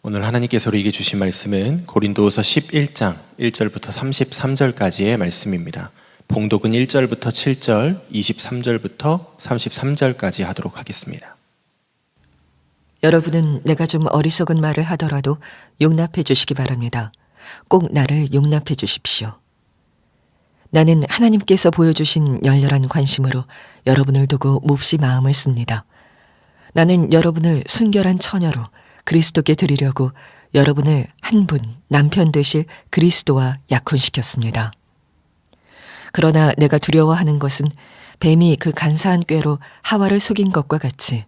오늘 하나님께서 우리에게 주신 말씀은 고린도후서 11장 1절부터 33절까지의 말씀입니다. 봉독은 1절부터 7절, 23절부터 33절까지 하도록 하겠습니다. 여러분은 내가 좀 어리석은 말을 하더라도 용납해 주시기 바랍니다. 꼭 나를 용납해 주십시오. 나는 하나님께서 보여주신 열렬한 관심으로 여러분을 두고 몹시 마음을 씁니다. 나는 여러분을 순결한 처녀로 그리스도께 드리려고 여러분을 한 분 남편 되실 그리스도와 약혼시켰습니다. 그러나 내가 두려워하는 것은 뱀이 그 간사한 꾀로 하와를 속인 것과 같이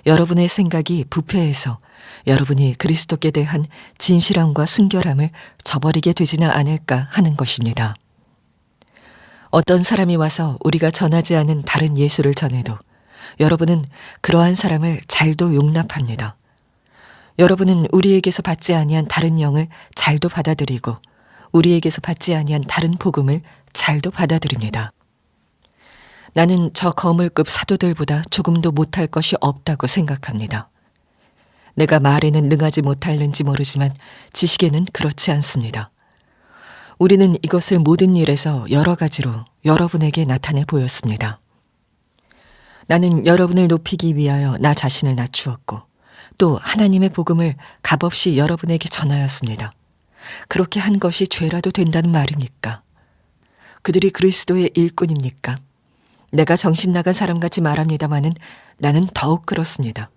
여러분의 생각이 부패해서 여러분이 그리스도께 대한 진실함과 순결함을 저버리게 되지는 않을까 하는 것입니다. 어떤 사람이 와서 우리가 전하지 않은 다른 예수를 전해도 여러분은 그러한 사람을 잘도 용납합니다. 여러분은 우리에게서 받지 아니한 다른 영을 잘도 받아들이고 우리에게서 받지 아니한 다른 복음을 잘도 받아들입니다. 나는 저 거물급 사도들보다 조금도 못할 것이 없다고 생각합니다. 내가 말에는 능하지 못할는지 모르지만 지식에는 그렇지 않습니다. 우리는 이것을 모든 일에서 여러 가지로 여러분에게 나타내 보였습니다. 나는 여러분을 높이기 위하여 나 자신을 낮추었고 또 하나님의 복음을 값없이 여러분에게 전하였습니다. 그렇게 한 것이 죄라도 된다는 말입니까? 그들이 그리스도의 일꾼입니까? 내가 정신 나간 사람같이 말합니다마는 나는 더욱 그렇습니다.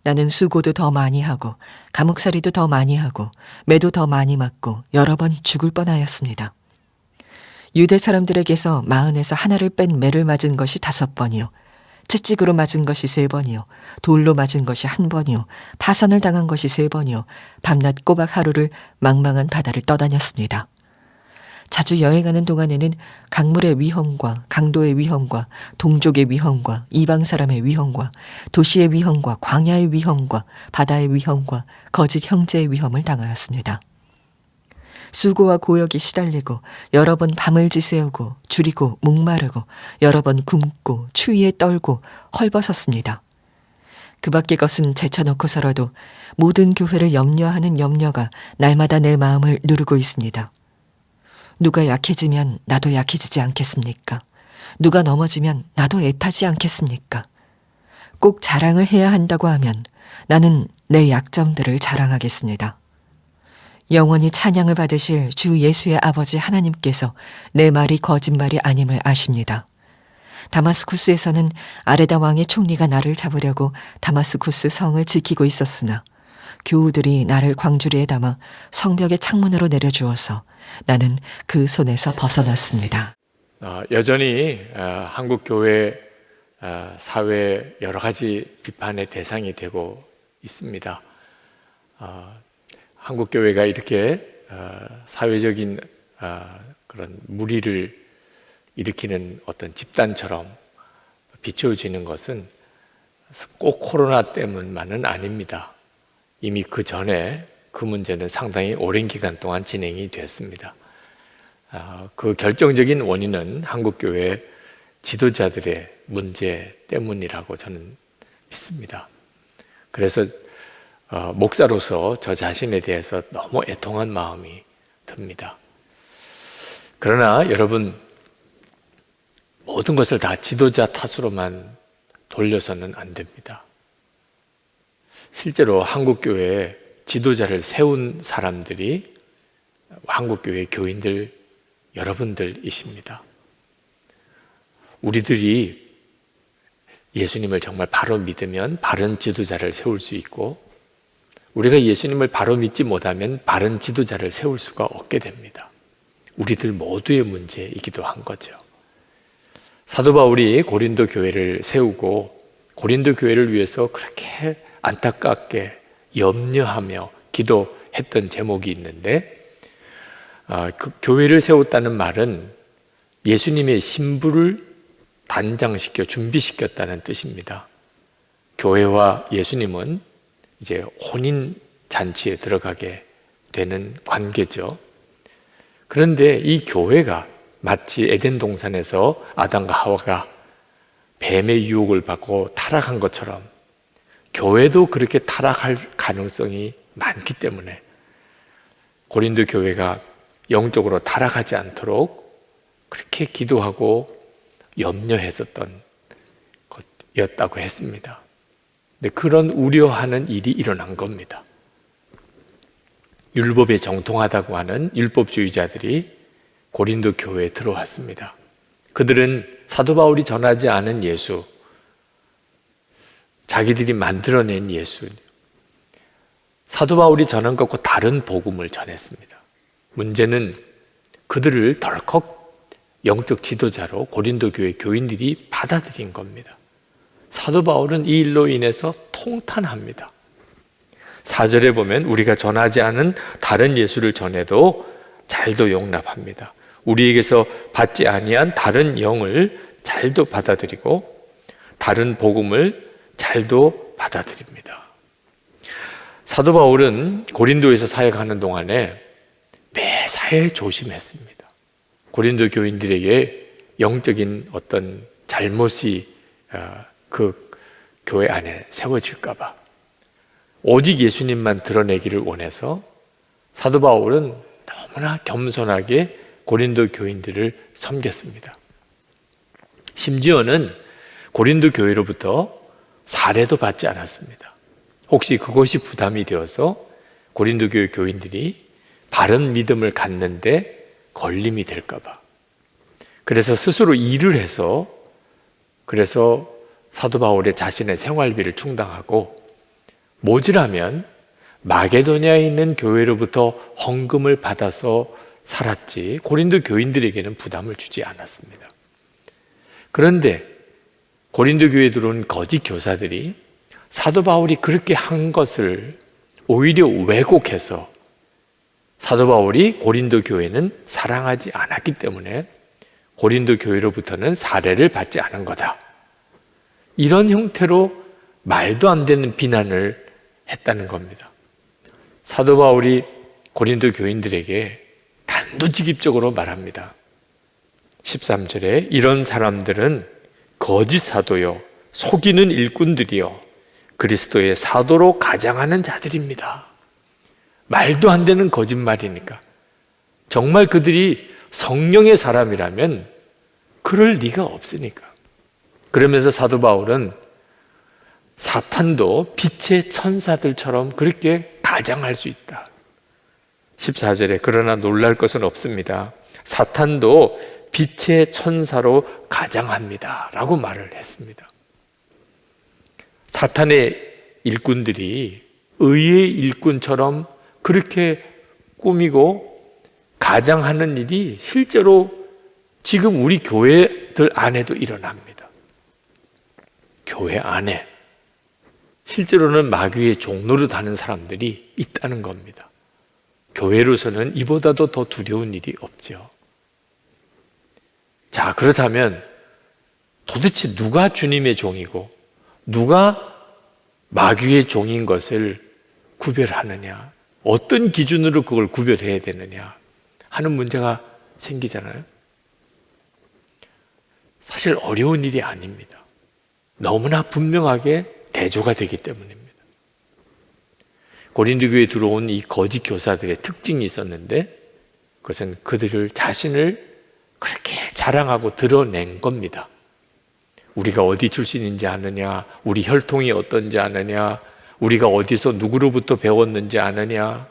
나는 수고도 더 많이 하고 감옥살이도 더 많이 하고 매도 더 많이 맞고 여러 번 죽을 뻔하였습니다. 유대 사람들에게서 마흔에서 하나를 뺀 매를 맞은 것이 5번이요. 채찍으로 맞은 것이 3번이요. 돌로 맞은 것이 1번이요. 파선을 당한 것이 3번이요. 밤낮 꼬박 하루를 망망한 바다를 떠다녔습니다. 자주 여행하는 동안에는 강물의 위험과 강도의 위험과 동족의 위험과 이방 사람의 위험과 도시의 위험과 광야의 위험과 바다의 위험과 거짓 형제의 위험을 당하였습니다. 수고와 고역이 시달리고 여러 번 밤을 지새우고 줄이고 목마르고 여러 번 굶고 추위에 떨고 헐벗었습니다. 그 밖의 것은 제쳐놓고서라도 모든 교회를 염려하는 염려가 날마다 내 마음을 누르고 있습니다. 누가 약해지면 나도 약해지지 않겠습니까? 누가 넘어지면 나도 애타지 않겠습니까? 꼭 자랑을 해야 한다고 하면 나는 내 약점들을 자랑하겠습니다. 영원히 찬양을 받으실 주 예수의 아버지 하나님께서 내 말이 거짓말이 아님을 아십니다. 다마스쿠스에서는 아레다 왕의 총리가 나를 잡으려고 다마스쿠스 성을 지키고 있었으나 교우들이 나를 광주리에 담아 성벽의 창문으로 내려주어서 나는 그 손에서 벗어났습니다. 여전히 한국 교회 사회 여러 가지 비판의 대상이 되고 있습니다. 한국 교회가 이렇게 사회적인 그런 무리를 일으키는 어떤 집단처럼 비춰지는 것은 꼭 코로나 때문만은 아닙니다. 이미 그 전에 그 문제는 상당히 오랜 기간 동안 진행이 됐습니다. 그 결정적인 원인은 한국교회 지도자들의 문제 때문이라고 저는 믿습니다. 그래서 목사로서 저 자신에 대해서 너무 애통한 마음이 듭니다. 그러나 여러분, 모든 것을 다 지도자 탓으로만 돌려서는 안 됩니다. 실제로 한국교회에 지도자를 세운 사람들이 한국교회 교인들 여러분들이십니다. 우리들이 예수님을 정말 바로 믿으면 바른 지도자를 세울 수 있고 우리가 예수님을 바로 믿지 못하면 바른 지도자를 세울 수가 없게 됩니다. 우리들 모두의 문제이기도 한 거죠. 사도 바울이 고린도 교회를 세우고 고린도 교회를 위해서 그렇게 안타깝게 염려하며 기도했던 제목이 있는데 그 교회를 세웠다는 말은 예수님의 신부를 단장시켜 준비시켰다는 뜻입니다. 교회와 예수님은 이제 혼인 잔치에 들어가게 되는 관계죠. 그런데 이 교회가 마치 에덴 동산에서 아담과 하와가 뱀의 유혹을 받고 타락한 것처럼 교회도 그렇게 타락할 가능성이 많기 때문에 고린도 교회가 영적으로 타락하지 않도록 그렇게 기도하고 염려했었던 것이었다고 했습니다. 근데 그런 우려하는 일이 일어난 겁니다. 율법에 정통하다고 하는 율법주의자들이 고린도 교회에 들어왔습니다. 그들은 사도 바울이 전하지 않은 예수, 자기들이 만들어낸 예수, 사도 바울이 전한 것과 다른 복음을 전했습니다. 문제는 그들을 덜컥 영적 지도자로 고린도 교회 교인들이 받아들인 겁니다. 사도 바울은 이 일로 인해서 통탄합니다. 4절에 보면 우리가 전하지 않은 다른 예수를 전해도 잘도 용납합니다. 우리에게서 받지 아니한 다른 영을 잘도 받아들이고 다른 복음을 잘도 받아들입니다. 사도 바울은 고린도에서 사역하는 동안에 매사에 조심했습니다. 고린도 교인들에게 영적인 어떤 잘못이 그 교회 안에 세워질까 봐 오직 예수님만 드러내기를 원해서 사도 바울은 너무나 겸손하게 고린도 교인들을 섬겼습니다. 심지어는 고린도 교회로부터 사례도 받지 않았습니다. 혹시 그것이 부담이 되어서 고린도 교회 교인들이 바른 믿음을 갖는데 걸림이 될까 봐. 그래서 스스로 일을 해서 그래서 사도 바울의 자신의 생활비를 충당하고 모자라면 마게도냐에 있는 교회로부터 헌금을 받아서 살았지 고린도 교인들에게는 부담을 주지 않았습니다. 그런데 고린도 교회에 들어온 거짓 교사들이 사도 바울이 그렇게 한 것을 오히려 왜곡해서 사도 바울이 고린도 교회는 사랑하지 않았기 때문에 고린도 교회로부터는 사례를 받지 않은 거다. 이런 형태로 말도 안 되는 비난을 했다는 겁니다. 사도 바울이 고린도 교인들에게 단도직입적으로 말합니다. 13절에 이런 사람들은 거짓 사도요 속이는 일꾼들이요 그리스도의 사도로 가장하는 자들입니다. 말도 안 되는 거짓말이니까. 정말 그들이 성령의 사람이라면 그럴 리가 없으니까. 그러면서 사도 바울은 사탄도 빛의 천사들처럼 그렇게 가장할 수 있다. 14절에 그러나 놀랄 것은 없습니다. 사탄도 빛의 천사로 가장합니다. 라고 말을 했습니다. 사탄의 일꾼들이 의의 일꾼처럼 그렇게 꾸미고 가장하는 일이 실제로 지금 우리 교회들 안에도 일어납니다. 교회 안에 실제로는 마귀의 종노릇 하는 사람들이 있다는 겁니다. 교회로서는 이보다도 더 두려운 일이 없죠. 자, 그렇다면 도대체 누가 주님의 종이고 누가 마귀의 종인 것을 구별하느냐, 어떤 기준으로 그걸 구별해야 되느냐 하는 문제가 생기잖아요. 사실 어려운 일이 아닙니다. 너무나 분명하게 대조가 되기 때문입니다. 고린도 교회에 들어온 이 거짓 교사들의 특징이 있었는데 그것은 그들을 자신을 그렇게 자랑하고 드러낸 겁니다. 우리가 어디 출신인지 아느냐, 우리 혈통이 어떤지 아느냐, 우리가 어디서 누구로부터 배웠는지 아느냐,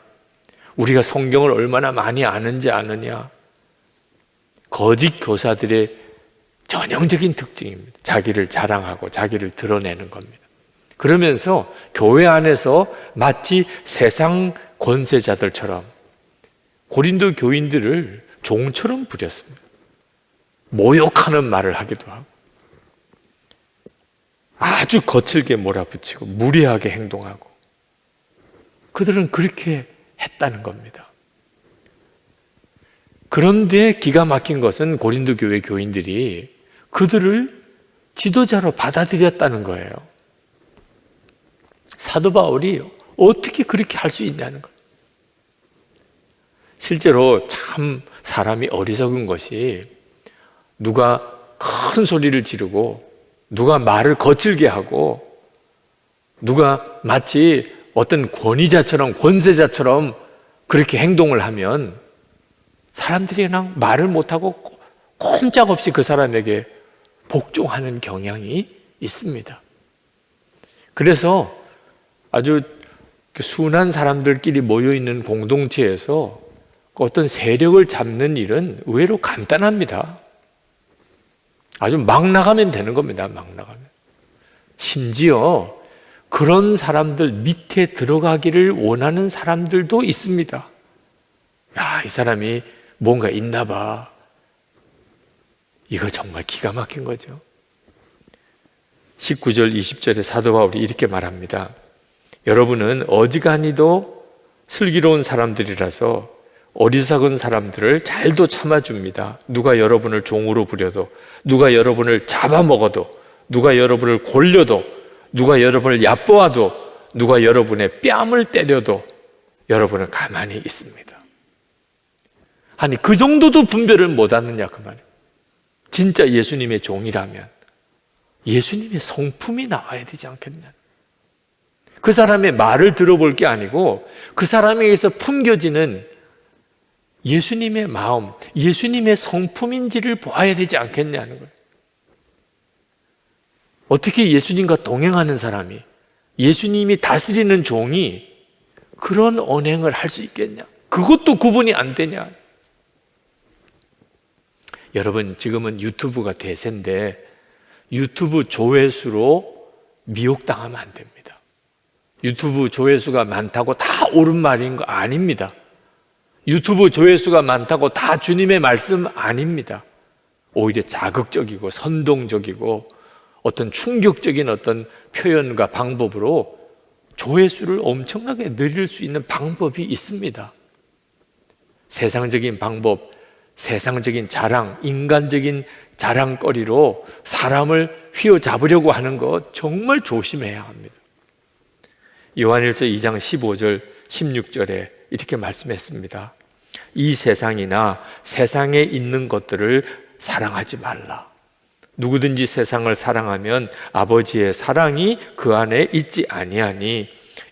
우리가 성경을 얼마나 많이 아는지 아느냐. 거짓 교사들의 전형적인 특징입니다. 자기를 자랑하고 자기를 드러내는 겁니다. 그러면서 교회 안에서 마치 세상 권세자들처럼 고린도 교인들을 종처럼 부렸습니다. 모욕하는 말을 하기도 하고 아주 거칠게 몰아붙이고 무례하게 행동하고 그들은 그렇게 했다는 겁니다. 그런데 기가 막힌 것은 고린도 교회 교인들이 그들을 지도자로 받아들였다는 거예요. 사도 바울이 어떻게 그렇게 할 수 있냐는 거예요. 실제로 참 사람이 어리석은 것이 누가 큰 소리를 지르고 누가 말을 거칠게 하고 누가 마치 어떤 권위자처럼 권세자처럼 그렇게 행동을 하면 사람들이 그냥 말을 못하고 꼼짝없이 그 사람에게 복종하는 경향이 있습니다. 그래서 아주 순한 사람들끼리 모여있는 공동체에서 어떤 세력을 잡는 일은 의외로 간단합니다. 아주 막 나가면 되는 겁니다. 막 나가면. 심지어 그런 사람들 밑에 들어가기를 원하는 사람들도 있습니다. 야, 이 사람이 뭔가 있나 봐. 이거 정말 기가 막힌 거죠. 19절 20절에 사도 바울이 이렇게 말합니다. 여러분은 어지간히도 슬기로운 사람들이라서 어리석은 사람들을 잘도 참아줍니다. 누가 여러분을 종으로 부려도, 누가 여러분을 잡아먹어도, 누가 여러분을 골려도, 누가 여러분을 얕보아도, 누가 여러분의 뺨을 때려도 여러분은 가만히 있습니다. 아니, 그 정도도 분별을 못하느냐 그 말이에요. 진짜 예수님의 종이라면 예수님의 성품이 나와야 되지 않겠냐. 그 사람의 말을 들어볼 게 아니고 그 사람에게서 풍겨지는 예수님의 마음, 예수님의 성품인지를 보아야 되지 않겠냐는 거예요. 어떻게 예수님과 동행하는 사람이, 예수님이 다스리는 종이 그런 언행을 할 수 있겠냐? 그것도 구분이 안 되냐? 여러분, 지금은 유튜브가 대세인데 유튜브 조회수로 미혹당하면 안 됩니다. 유튜브 조회수가 많다고 다 옳은 말인 거 아닙니다. 유튜브 조회수가 많다고 다 주님의 말씀 아닙니다. 오히려 자극적이고 선동적이고 어떤 충격적인 어떤 표현과 방법으로 조회수를 엄청나게 늘릴 수 있는 방법이 있습니다. 세상적인 방법, 세상적인 자랑, 인간적인 자랑거리로 사람을 휘어잡으려고 하는 것 정말 조심해야 합니다. 요한일서 2장 15절, 16절에 이렇게 말씀했습니다. 이 세상이나 세상에 있는 것들을 사랑하지 말라. 누구든지 세상을 사랑하면 아버지의 사랑이 그 안에 있지 아니하니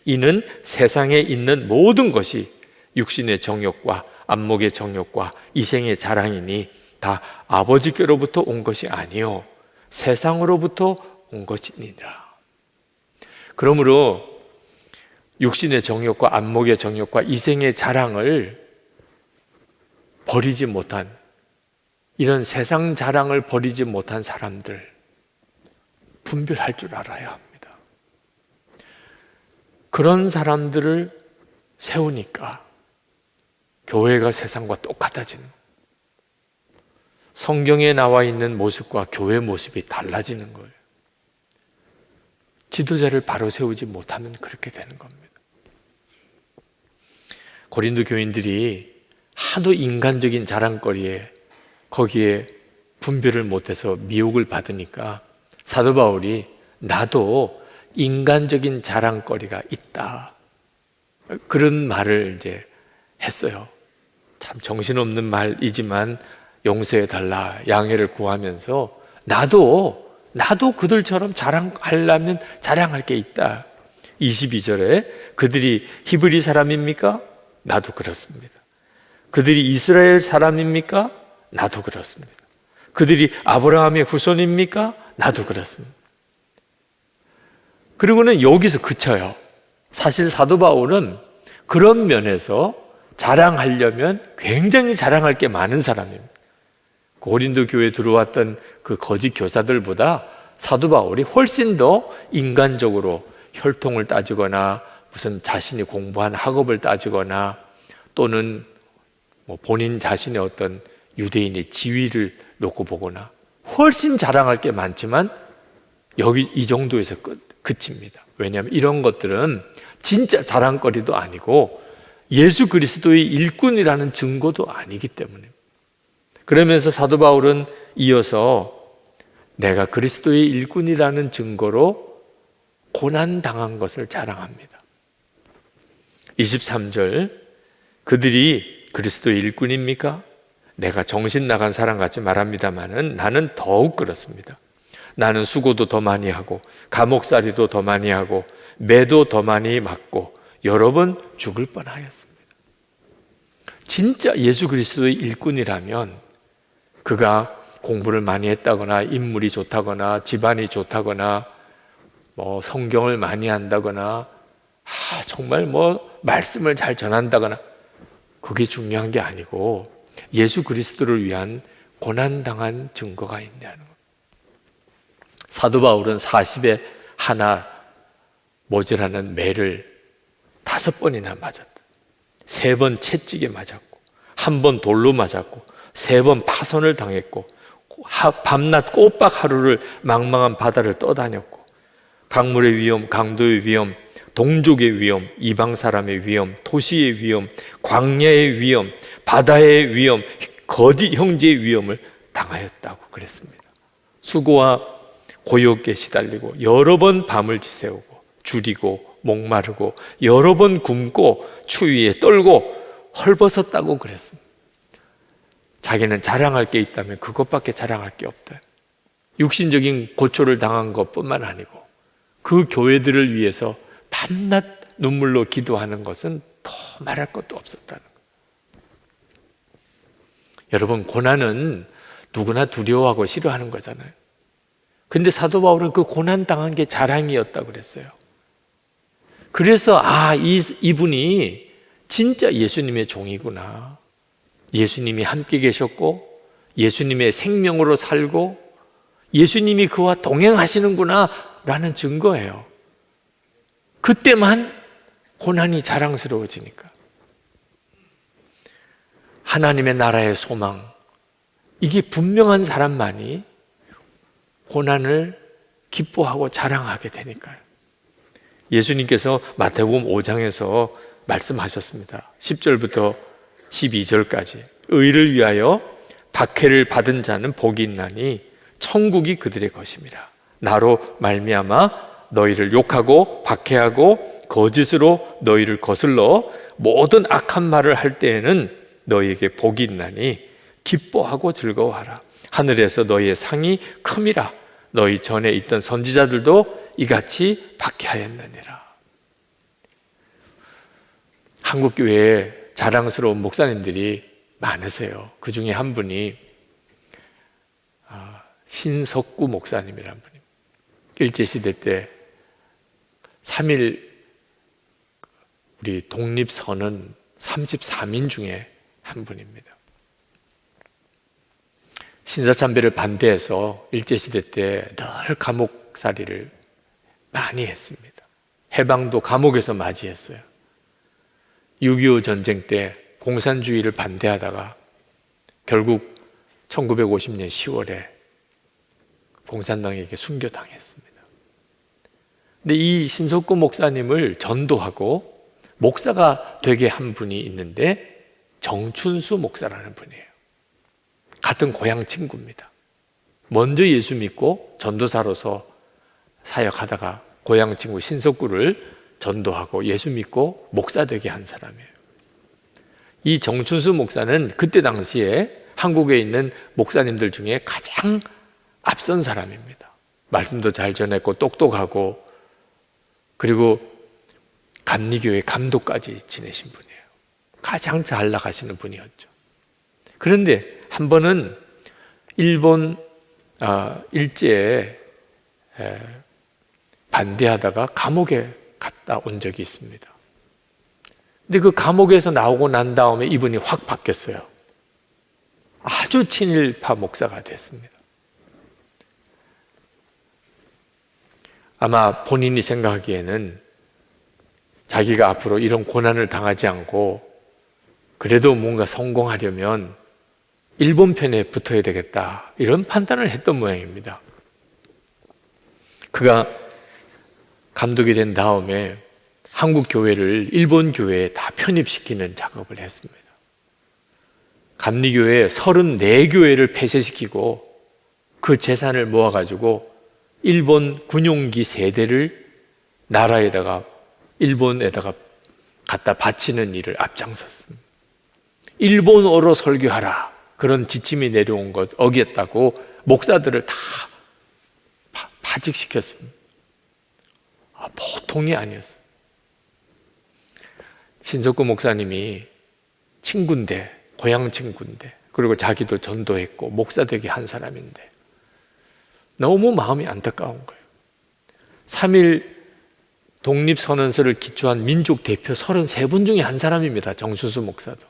이는 세상에 있는 모든 것이 육신의 정욕과 안목의 정욕과 이생의 자랑이니 다 아버지께로부터 온 것이 아니요 세상으로부터 온 것이니라. 그러므로 육신의 정욕과 안목의 정욕과 이생의 자랑을 버리지 못한, 이런 세상 자랑을 버리지 못한 사람들 분별할 줄 알아야 합니다. 그런 사람들을 세우니까 교회가 세상과 똑같아지는, 성경에 나와 있는 모습과 교회 모습이 달라지는 거예요. 지도자를 바로 세우지 못하면 그렇게 되는 겁니다. 고린도 교인들이 하도 인간적인 자랑거리에 거기에 분별을 못해서 미혹을 받으니까 사도 바울이 나도 인간적인 자랑거리가 있다, 그런 말을 이제 했어요. 참 정신없는 말이지만 용서해달라, 양해를 구하면서 나도 그들처럼 자랑하려면 자랑할 게 있다. 22절에 그들이 히브리 사람입니까? 나도 그렇습니다. 그들이 이스라엘 사람입니까? 나도 그렇습니다. 그들이 아브라함의 후손입니까? 나도 그렇습니다. 그리고는 여기서 그쳐요. 사실 사도 바울은 그런 면에서 자랑하려면 굉장히 자랑할 게 많은 사람입니다. 고린도 교회에 들어왔던 그 거짓 교사들보다 사도 바울이 훨씬 더 인간적으로 혈통을 따지거나 무슨 자신이 공부한 학업을 따지거나 또는 뭐 본인 자신의 어떤 유대인의 지위를 놓고 보거나 훨씬 자랑할 게 많지만 여기 이 정도에서 그칩니다. 왜냐하면 이런 것들은 진짜 자랑거리도 아니고 예수 그리스도의 일꾼이라는 증거도 아니기 때문에. 그러면서 사도 바울은 이어서 내가 그리스도의 일꾼이라는 증거로 고난당한 것을 자랑합니다. 23절, 그들이 그리스도의 일꾼입니까? 내가 정신 나간 사람 같이 말합니다마는 나는 더욱 그렇습니다. 나는 수고도 더 많이 하고 감옥살이도 더 많이 하고 매도 더 많이 맞고 여러 번 죽을 뻔하였습니다. 진짜 예수 그리스도의 일꾼이라면 그가 공부를 많이 했다거나 인물이 좋다거나 집안이 좋다거나 뭐 성경을 많이 한다거나 정말 뭐 말씀을 잘 전한다거나 그게 중요한 게 아니고 예수 그리스도를 위한 고난당한 증거가 있냐는 것. 사도 바울은 40에 하나 모자라는 매를 5번이나 맞았다. 3번 채찍에 맞았고 1번 돌로 맞았고 3번 파손을 당했고 밤낮 꼬박 하루를 망망한 바다를 떠다녔고 강물의 위험, 강도의 위험, 동족의 위험, 이방 사람의 위험, 도시의 위험, 광야의 위험, 바다의 위험, 거짓 형제의 위험을 당하였다고 그랬습니다. 수고와 고역에 시달리고 여러 번 밤을 지새우고 줄이고 목마르고 여러 번 굶고 추위에 떨고 헐벗었다고 그랬습니다. 자기는 자랑할 게 있다면 그것밖에 자랑할 게 없다. 육신적인 고초를 당한 것뿐만 아니고 그 교회들을 위해서 밤낮 눈물로 기도하는 것은 더 말할 것도 없었다는 것. 여러분, 고난은 누구나 두려워하고 싫어하는 거잖아요. 근데 사도 바울은 그 고난 당한 게 자랑이었다고 그랬어요. 그래서 이분이 진짜 예수님의 종이구나. 예수님이 함께 계셨고 예수님의 생명으로 살고 예수님이 그와 동행하시는구나 라는 증거예요. 그때만 고난이 자랑스러워지니까. 하나님의 나라의 소망, 이게 분명한 사람만이 고난을 기뻐하고 자랑하게 되니까요. 예수님께서 마태복음 5장에서 말씀하셨습니다. 10절부터 12절까지 의를 위하여 박해를 받은 자는 복이 있나니 천국이 그들의 것입니다. 나로 말미암아 너희를 욕하고 박해하고 거짓으로 너희를 거슬러 모든 악한 말을 할 때에는 너희에게 복이 있나니 기뻐하고 즐거워하라. 하늘에서 너희의 상이 큼이라. 너희 전에 있던 선지자들도 이같이 박해하였느니라. 한국교회에 자랑스러운 목사님들이 많으세요. 그 중에 한 분이 신석구 목사님이라는 분입니다. 일제시대 때 3.1 우리 독립선언 33인 중에 한 분입니다. 신사참배를 반대해서 일제시대 때 늘 감옥살이를 많이 했습니다. 해방도 감옥에서 맞이했어요. 6.25 전쟁 때 공산주의를 반대하다가 결국 1950년 10월에 공산당에게 순교당했습니다. 근데 이 신석구 목사님을 전도하고 목사가 되게 한 분이 있는데 정춘수 목사라는 분이에요. 같은 고향 친구입니다. 먼저 예수 믿고 전도사로서 사역하다가 고향 친구 신석구를 전도하고 예수 믿고 목사 되게 한 사람이에요. 이 정춘수 목사는 그때 당시에 한국에 있는 목사님들 중에 가장 앞선 사람입니다. 말씀도 잘 전했고 똑똑하고 그리고 감리교회 감독까지 지내신 분이에요. 가장 잘 나가시는 분이었죠. 그런데 한 번은 일본 일제에 반대하다가 감옥에 갔다 온 적이 있습니다. 근데 그 감옥에서 나오고 난 다음에 이분이 확 바뀌었어요. 아주 친일파 목사가 됐습니다. 아마 본인이 생각하기에는 자기가 앞으로 이런 고난을 당하지 않고 그래도 뭔가 성공하려면 일본 편에 붙어야 되겠다 이런 판단을 했던 모양입니다. 그가 감독이 된 다음에 한국 교회를 일본 교회에 다 편입시키는 작업을 했습니다. 감리교회 34교회를 폐쇄시키고 그 재산을 모아가지고 일본 군용기 3대를 나라에다가 일본에다가 갖다 바치는 일을 앞장섰습니다. 일본어로 설교하라 그런 지침이 내려온 것 어겼다고 목사들을 다 하직시켰습니다. 보통이 아니었어요. 신석구 목사님이 친구인데, 고향 친구인데, 그리고 자기도 전도했고 목사 되게 한 사람인데 너무 마음이 안타까운 거예요. 3.1 독립선언서를 기초한 민족 대표 33분 중에 한 사람입니다. 정순수 목사도.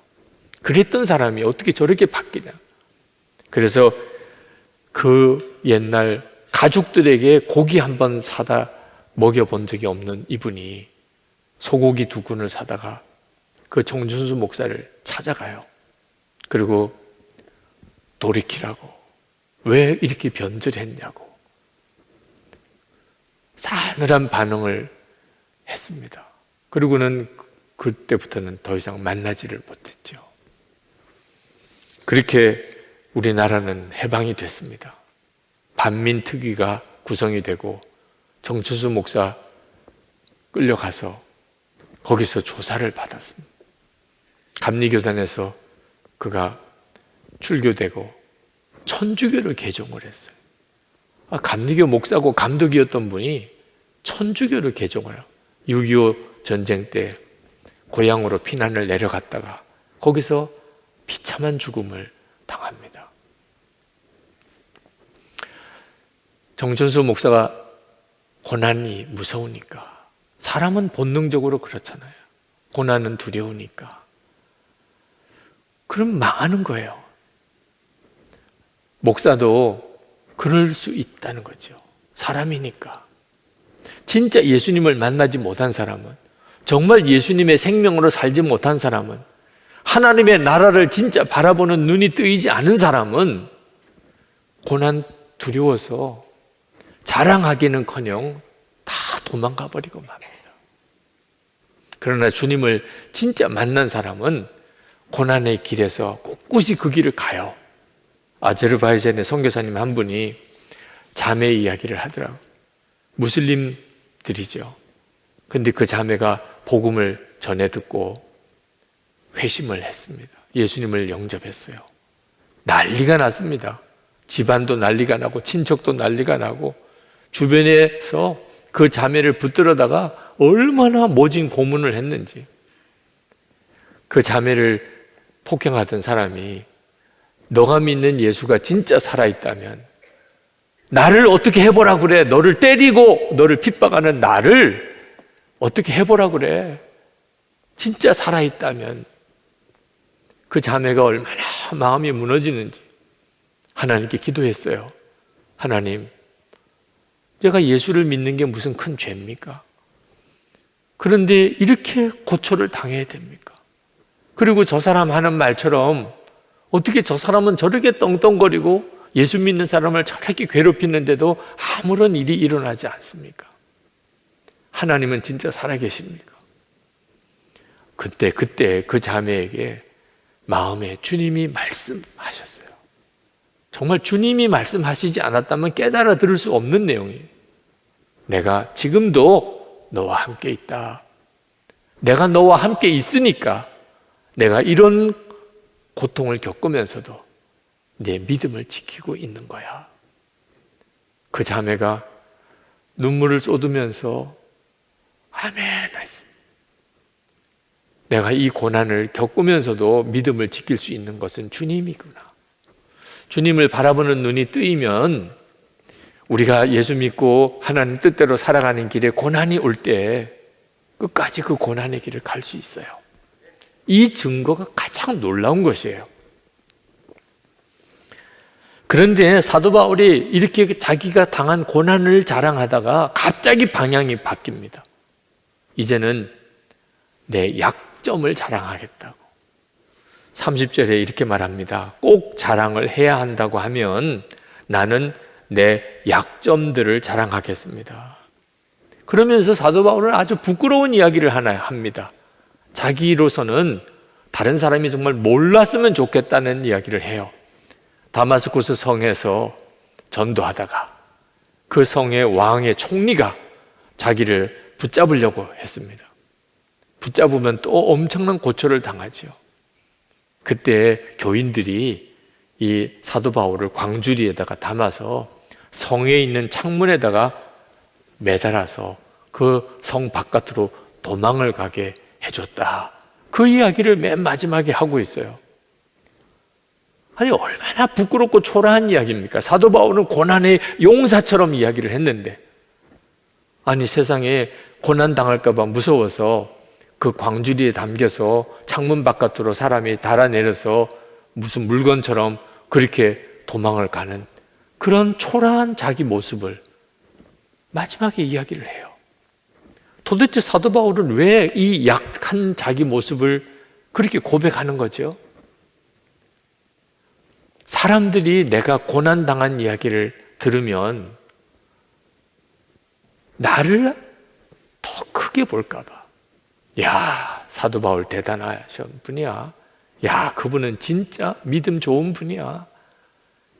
그랬던 사람이 어떻게 저렇게 바뀌냐. 그래서 그 옛날 가족들에게 고기 한 번 사다 먹여본 적이 없는 이분이 소고기 2근을 사다가 그 정순수 목사를 찾아가요. 그리고 돌이키라고, 왜 이렇게 변절했냐고 싸늘한 반응을 했습니다. 그리고는 그때부터는 더 이상 만나지를 못했죠. 그렇게 우리나라는 해방이 됐습니다. 반민특위가 구성이 되고 정춘수 목사 끌려가서 거기서 조사를 받았습니다. 감리교단에서 그가 출교되고 천주교를 개종을 했어요. 감리교 목사고 감독이었던 분이 천주교를 개종을 해요. 6.25 전쟁 때 고향으로 피난을 내려갔다가 거기서 비참한 죽음을 당합니다. 정춘수 목사가 고난이 무서우니까, 사람은 본능적으로 그렇잖아요. 고난은 두려우니까. 그럼 망하는 거예요. 목사도 그럴 수 있다는 거죠. 사람이니까. 진짜 예수님을 만나지 못한 사람은, 정말 예수님의 생명으로 살지 못한 사람은, 하나님의 나라를 진짜 바라보는 눈이 뜨이지 않은 사람은 고난 두려워서 자랑하기는커녕 다 도망가 버리고 맙니다. 그러나 주님을 진짜 만난 사람은 고난의 길에서 꿋꿋이 그 길을 가요. 아제르바이잔의 선교사님 한 분이 자매 이야기를 하더라고요. 무슬림들이죠. 근데 그 자매가 복음을 전해 듣고 회심을 했습니다. 예수님을 영접했어요. 난리가 났습니다. 집안도 난리가 나고 친척도 난리가 나고 주변에서 그 자매를 붙들어다가 얼마나 모진 고문을 했는지. 그 자매를 폭행하던 사람이 너가 믿는 예수가 진짜 살아있다면 나를 어떻게 해보라 그래. 너를 때리고 너를 핍박하는 나를 어떻게 해보라 그래. 진짜 살아있다면. 그 자매가 얼마나 마음이 무너지는지 하나님께 기도했어요. 하나님, 제가 예수를 믿는 게 무슨 큰 죄입니까? 그런데 이렇게 고초를 당해야 됩니까? 그리고 저 사람 하는 말처럼 어떻게 저 사람은 저렇게 떵떵거리고 예수 믿는 사람을 저렇게 괴롭히는데도 아무런 일이 일어나지 않습니까? 하나님은 진짜 살아계십니까? 그때 그 자매에게 마음에 주님이 말씀하셨어요. 정말 주님이 말씀하시지 않았다면 깨달아 들을 수 없는 내용이에요. 내가 지금도 너와 함께 있다. 내가 너와 함께 있으니까 내가 이런 고통을 겪으면서도 내 믿음을 지키고 있는 거야. 그 자매가 눈물을 쏟으면서 아멘 했습니다. 내가 이 고난을 겪으면서도 믿음을 지킬 수 있는 것은 주님이구나. 주님을 바라보는 눈이 뜨이면 우리가 예수 믿고 하나님 뜻대로 살아가는 길에 고난이 올 때 끝까지 그 고난의 길을 갈 수 있어요. 이 증거가 가장 놀라운 것이에요. 그런데 사도 바울이 이렇게 자기가 당한 고난을 자랑하다가 갑자기 방향이 바뀝니다. 이제는 내 약점을 자랑하겠다고. 30절에 이렇게 말합니다. 꼭 자랑을 해야 한다고 하면 나는 내 약점들을 자랑하겠습니다. 그러면서 사도 바울은 아주 부끄러운 이야기를 하나 합니다. 자기로서는 다른 사람이 정말 몰랐으면 좋겠다는 이야기를 해요. 다마스쿠스 성에서 전도하다가 그 성의 왕의 총리가 자기를 붙잡으려고 했습니다. 붙잡으면 또 엄청난 고초를 당하죠. 그때 교인들이 이 사도 바울을 광주리에다가 담아서 성에 있는 창문에다가 매달아서 그 성 바깥으로 도망을 가게 해줬다. 그 이야기를 맨 마지막에 하고 있어요. 아니, 얼마나 부끄럽고 초라한 이야기입니까? 사도 바울은 고난의 용사처럼 이야기를 했는데, 아니, 세상에 고난 당할까 봐 무서워서 그 광주리에 담겨서 창문 바깥으로 사람이 달아내려서 무슨 물건처럼 그렇게 도망을 가는 그런 초라한 자기 모습을 마지막에 이야기를 해요. 도대체 사도 바울은 왜 이 약한 자기 모습을 그렇게 고백하는 거죠? 사람들이 내가 고난당한 이야기를 들으면 나를 더 크게 볼까 봐. 야, 사도 바울 대단하신 분이야. 야, 그분은 진짜 믿음 좋은 분이야.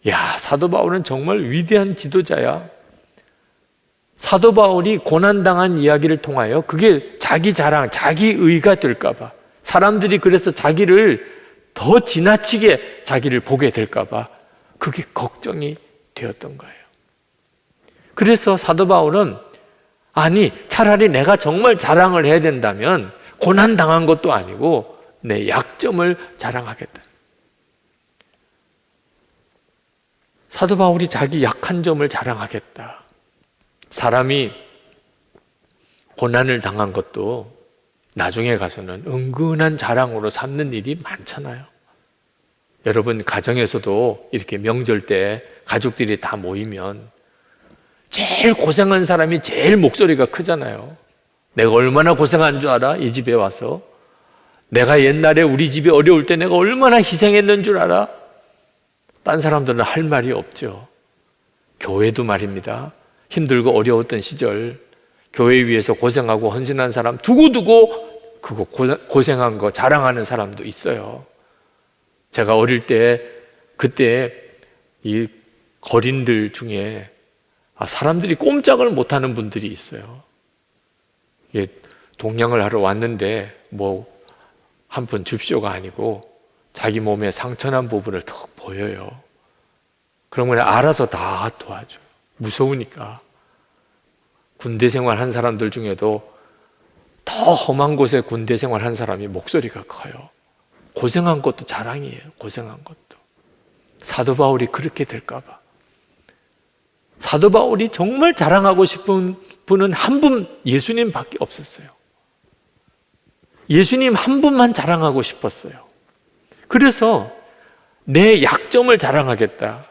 야, 사도 바울은 정말 위대한 지도자야. 사도 바울이 고난당한 이야기를 통하여 그게 자기 자랑, 자기 의가 될까 봐. 사람들이 그래서 자기를 더 지나치게 자기를 보게 될까 봐 그게 걱정이 되었던 거예요. 그래서 사도 바울은 아니, 차라리 내가 정말 자랑을 해야 된다면 고난당한 것도 아니고 내 약점을 자랑하겠다. 사도 바울이 자기 약한 점을 자랑하겠다. 사람이 고난을 당한 것도 나중에 가서는 은근한 자랑으로 삼는 일이 많잖아요. 여러분, 가정에서도 이렇게 명절 때 가족들이 다 모이면 제일 고생한 사람이 제일 목소리가 크잖아요. 내가 얼마나 고생한 줄 알아? 이 집에 와서. 내가 옛날에 우리 집이 어려울 때 내가 얼마나 희생했는 줄 알아? 딴 사람들은 할 말이 없죠. 교회도 말입니다. 힘들고 어려웠던 시절 교회 위해서 고생하고 헌신한 사람 두고두고 그거 고생한 거 자랑하는 사람도 있어요. 제가 어릴 때 그때 이 거린들 중에 사람들이 꼼짝을 못하는 분들이 있어요. 동양을 하러 왔는데 뭐 한 푼 줍쇼가 아니고 자기 몸에 상처난 부분을 턱 보여요. 그러면 알아서 다 도와줘요. 무서우니까. 군대 생활한 사람들 중에도 더 험한 곳에 군대 생활한 사람이 목소리가 커요. 고생한 것도 자랑이에요. 고생한 것도. 사도 바울이 그렇게 될까 봐. 사도 바울이 정말 자랑하고 싶은 분은 한 분, 예수님밖에 없었어요. 예수님 한 분만 자랑하고 싶었어요. 그래서 내 약점을 자랑하겠다.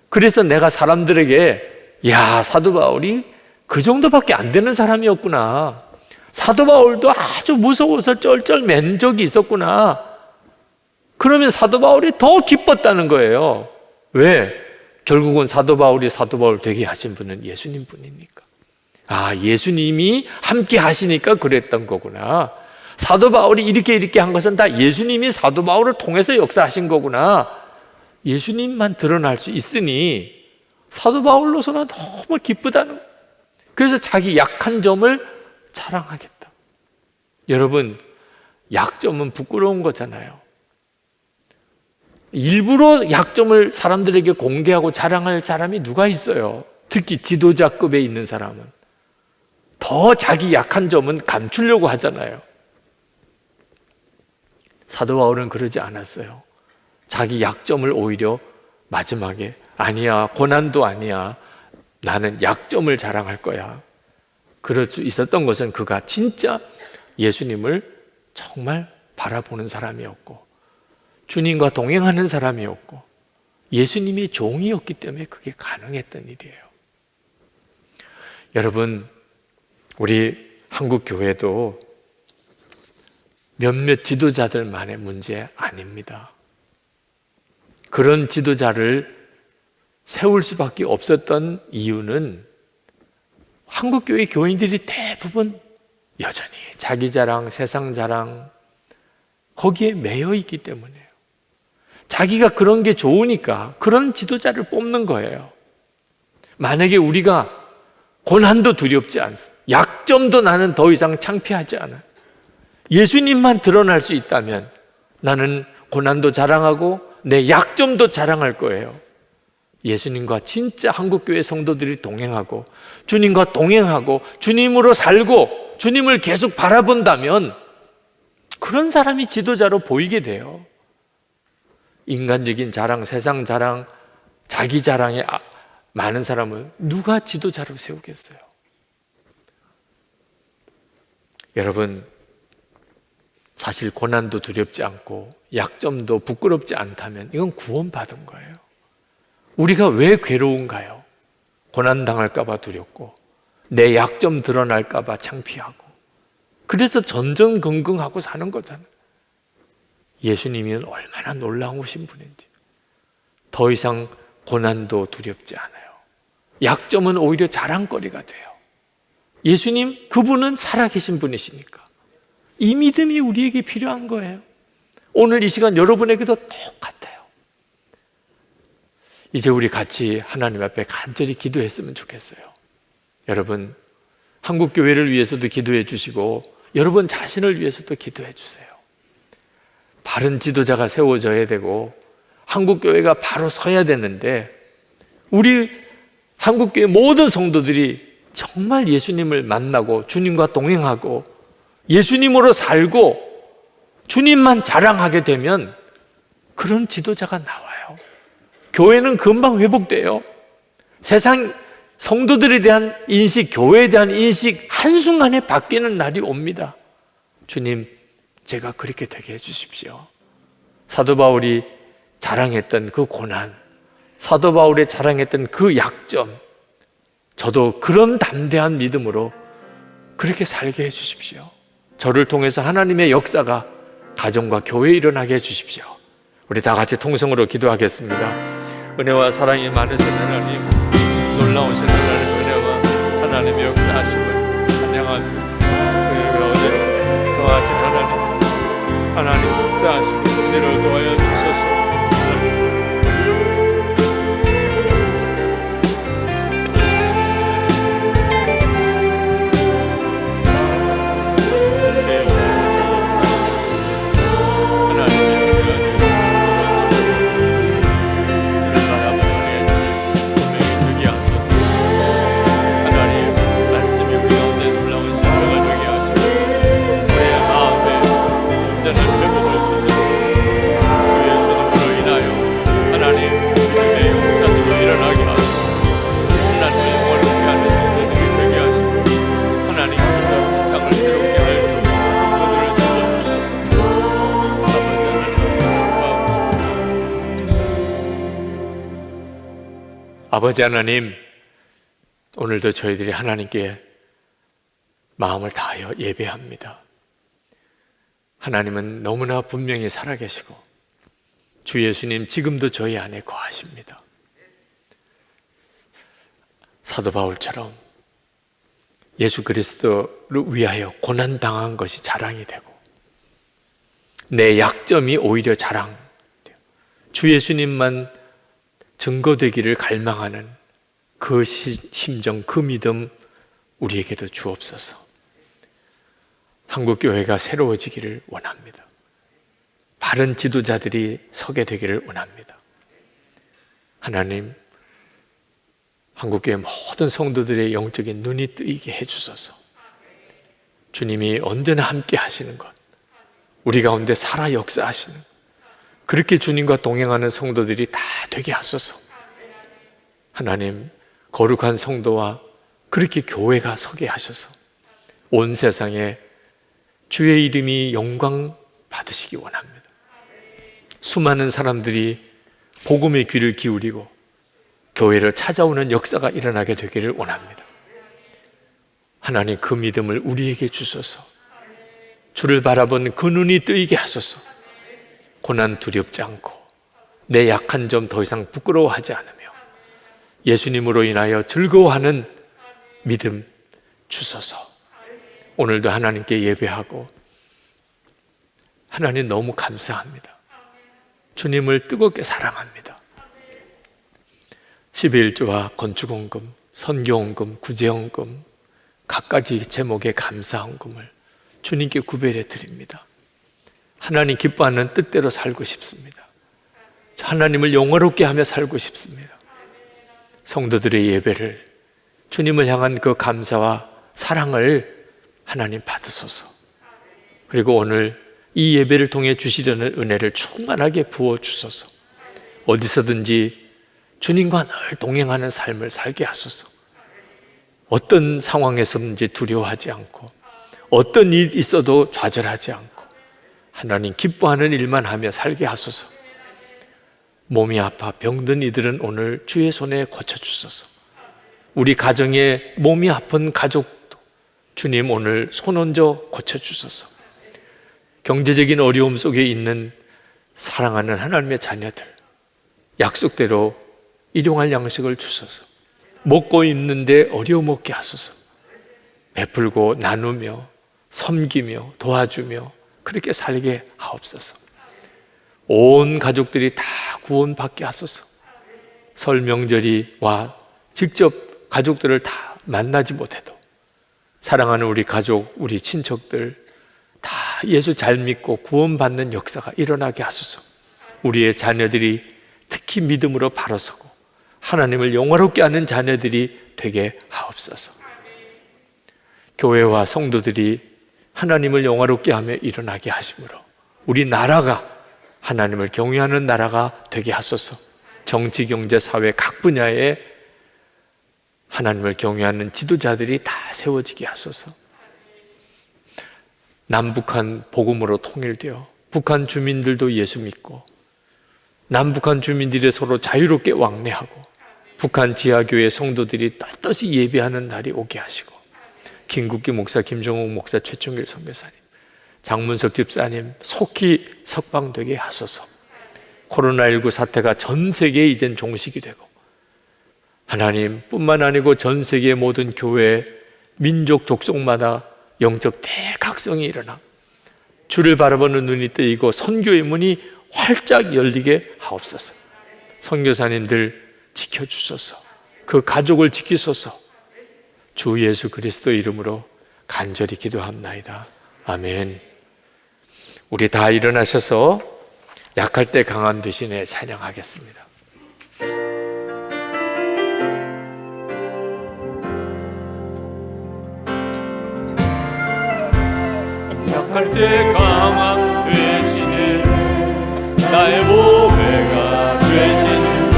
그래서 내가 사람들에게 야, 사도 바울이 그 정도밖에 안 되는 사람이었구나. 사도 바울도 아주 무서워서 쩔쩔 맨 적이 있었구나. 그러면 사도 바울이 더 기뻤다는 거예요. 왜? 결국은 사도 바울이 사도 바울 되게 하신 분은 예수님 분이니까. 아, 예수님이 함께 하시니까 그랬던 거구나. 사도 바울이 이렇게 한 것은 다 예수님이 사도 바울을 통해서 역사하신 거구나. 예수님만 드러날 수 있으니 사도 바울로서는 너무 기쁘다는 거예요. 그래서 자기 약한 점을 자랑하겠다. 여러분, 약점은 부끄러운 거잖아요. 일부러 약점을 사람들에게 공개하고 자랑할 사람이 누가 있어요? 특히 지도자급에 있는 사람은 더 자기 약한 점은 감추려고 하잖아요. 사도 바울은 그러지 않았어요. 자기 약점을 오히려 마지막에 아니야, 고난도 아니야, 나는 약점을 자랑할 거야. 그럴 수 있었던 것은 그가 진짜 예수님을 정말 바라보는 사람이었고 주님과 동행하는 사람이었고 예수님이 종이었기 때문에 그게 가능했던 일이에요. 여러분, 우리 한국 교회도 몇몇 지도자들만의 문제 아닙니다. 그런 지도자를 세울 수밖에 없었던 이유는 한국교회 교인들이 대부분 여전히 자기 자랑, 세상 자랑 거기에 매여 있기 때문이에요. 자기가 그런 게 좋으니까 그런 지도자를 뽑는 거예요. 만약에 우리가 고난도 두렵지 않습니다. 약점도 나는 더 이상 창피하지 않아요. 예수님만 드러날 수 있다면 나는 고난도 자랑하고 내 약점도 자랑할 거예요. 예수님과 진짜 한국교회 성도들이 동행하고 주님과 동행하고 주님으로 살고 주님을 계속 바라본다면 그런 사람이 지도자로 보이게 돼요. 인간적인 자랑, 세상 자랑, 자기 자랑에 많은 사람을 누가 지도자로 세우겠어요? 여러분, 사실 고난도 두렵지 않고 약점도 부끄럽지 않다면 이건 구원받은 거예요. 우리가 왜 괴로운가요? 고난당할까 봐 두렵고 내 약점 드러날까 봐 창피하고 그래서 전전긍긍하고 사는 거잖아요. 예수님이 얼마나 놀라우신 분인지. 더 이상 고난도 두렵지 않아요. 약점은 오히려 자랑거리가 돼요. 예수님, 그분은 살아계신 분이시니까 이 믿음이 우리에게 필요한 거예요. 오늘 이 시간 여러분에게도 똑같아요. 이제 우리 같이 하나님 앞에 간절히 기도했으면 좋겠어요. 여러분, 한국교회를 위해서도 기도해 주시고 여러분 자신을 위해서도 기도해 주세요. 바른 지도자가 세워져야 되고 한국교회가 바로 서야 되는데 우리 한국교회 모든 성도들이 정말 예수님을 만나고 주님과 동행하고 예수님으로 살고 주님만 자랑하게 되면 그런 지도자가 나와요. 교회는 금방 회복돼요. 세상 성도들에 대한 인식, 교회에 대한 인식 한순간에 바뀌는 날이 옵니다. 주님, 제가 그렇게 되게 해주십시오. 사도 바울이 자랑했던 그 고난, 사도 바울이 자랑했던 그 약점, 저도 그런 담대한 믿음으로 그렇게 살게 해주십시오. 저를 통해서 하나님의 역사가 가정과 교회에 일어나게 해주십시오. 우리 다 같이 통성으로 기도하겠습니다. 은혜와 사랑이 많으신 하나님, 놀라우신 하나님 은혜와 하나님의 역사하심을 찬양합니다. 그의 어제로 더하신 하나님 역사하심을 은혜를 더하여 주소서. 아버지 하나님, 오늘도 저희들이 하나님께 마음을 다하여 예배합니다. 하나님은 너무나 분명히 살아계시고 주 예수님 지금도 저희 안에 거하십니다. 사도 바울처럼 예수 그리스도를 위하여 고난당한 것이 자랑이 되고 내 약점이 오히려 자랑, 주 예수님만 증거되기를 갈망하는 그 심정, 그 믿음 우리에게도 주옵소서. 한국교회가 새로워지기를 원합니다. 바른 지도자들이 서게 되기를 원합니다. 하나님, 한국교회 모든 성도들의 영적인 눈이 뜨이게 해주소서. 주님이 언제나 함께 하시는 것, 우리 가운데 살아 역사하시는 것, 그렇게 주님과 동행하는 성도들이 다 되게 하소서. 하나님, 거룩한 성도와 그렇게 교회가 서게 하셔서 온 세상에 주의 이름이 영광 받으시기 원합니다. 수많은 사람들이 복음의 귀를 기울이고 교회를 찾아오는 역사가 일어나게 되기를 원합니다. 하나님, 그 믿음을 우리에게 주소서. 주를 바라본 그 눈이 뜨이게 하소서. 고난 두렵지 않고 내 약한 점 더 이상 부끄러워하지 않으며 예수님으로 인하여 즐거워하는 믿음 주소서. 오늘도 하나님께 예배하고 하나님 너무 감사합니다. 주님을 뜨겁게 사랑합니다. 11조와 건축원금, 선교원금, 구제원금 각가지 제목의 감사원금을 주님께 구별해 드립니다. 하나님 기뻐하는 뜻대로 살고 싶습니다. 하나님을 영화롭게 하며 살고 싶습니다. 성도들의 예배를, 주님을 향한 그 감사와 사랑을 하나님 받으소서. 그리고 오늘 이 예배를 통해 주시려는 은혜를 충만하게 부어주소서. 어디서든지 주님과 늘 동행하는 삶을 살게 하소서. 어떤 상황에서든지 두려워하지 않고, 어떤 일 있어도 좌절하지 않고, 하나님 기뻐하는 일만 하며 살게 하소서. 몸이 아파 병든 이들은 오늘 주의 손에 고쳐주소서. 우리 가정에 몸이 아픈 가족도 주님 오늘 손 얹어 고쳐주소서. 경제적인 어려움 속에 있는 사랑하는 하나님의 자녀들, 약속대로 일용할 양식을 주소서. 먹고 입는데 어려움 없게 하소서. 베풀고 나누며 섬기며 도와주며 그렇게 살게 하옵소서. 온 가족들이 다 구원받게 하소서. 설 명절이 와 직접 가족들을 다 만나지 못해도 사랑하는 우리 가족, 우리 친척들 다 예수 잘 믿고 구원받는 역사가 일어나게 하소서. 우리의 자녀들이 특히 믿음으로 바로 서고 하나님을 영화롭게 하는 자녀들이 되게 하옵소서. 교회와 성도들이 하나님을 영화롭게 하며 일어나게 하심으로 우리 나라가 하나님을 경외하는 나라가 되게 하소서. 정치, 경제, 사회 각 분야에 하나님을 경외하는 지도자들이 다 세워지게 하소서. 남북한 복음으로 통일되어 북한 주민들도 예수 믿고 남북한 주민들이 서로 자유롭게 왕래하고 북한 지하교회 성도들이 떳떳이 예배하는 날이 오게 하시고 김국기 목사, 김정욱 목사, 최충길 선교사님, 장문석 집사님 속히 석방되게 하소서. 코로나19 사태가 전 세계에 이젠 종식이 되고 하나님 뿐만 아니고 전 세계의 모든 교회, 민족, 족속마다 영적 대각성이 일어나 주를 바라보는 눈이 뜨이고 선교의 문이 활짝 열리게 하옵소서. 선교사님들 지켜주소서. 그 가족을 지키소서. 주 예수 그리스도 이름으로 간절히 기도합나이다. 아멘. 우리 다 일어나셔서 약할 때 강함 되시네 찬양하겠습니다. 약할 때 강함 되시네 나의 보배가 되시네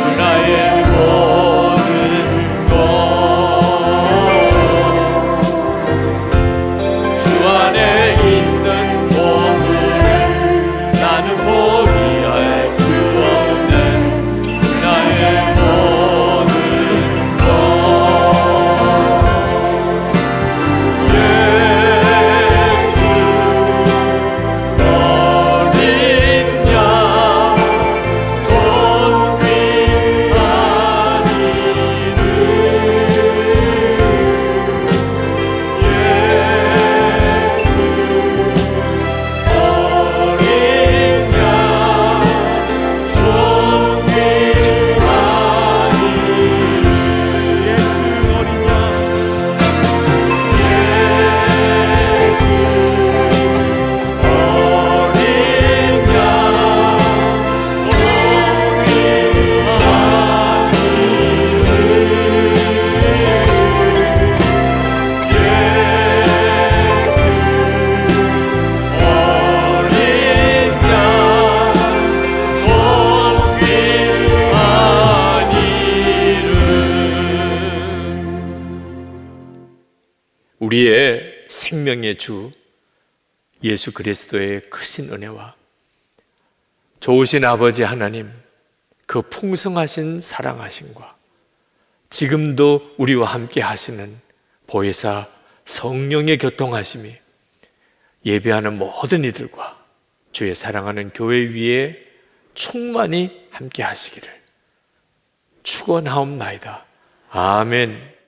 주 나의 모든 것 주 안에 있는 보물을 나는 포기할 수 없는 주 나의 모든 것 예수 어린 양 존귀한 이름 예수 어린 양 존귀한 이름 예수 어린 양 예수 어린 양 존귀한 우리의 생명의 주 예수 그리스도의 크신 은혜와 좋으신 아버지 하나님 그 풍성하신 사랑하심과 지금도 우리와 함께 하시는 보혜사 성령의 교통하심이 예배하는 모든 이들과 주의 사랑하는 교회 위에 충만히 함께 하시기를 축원하옵나이다. 아멘.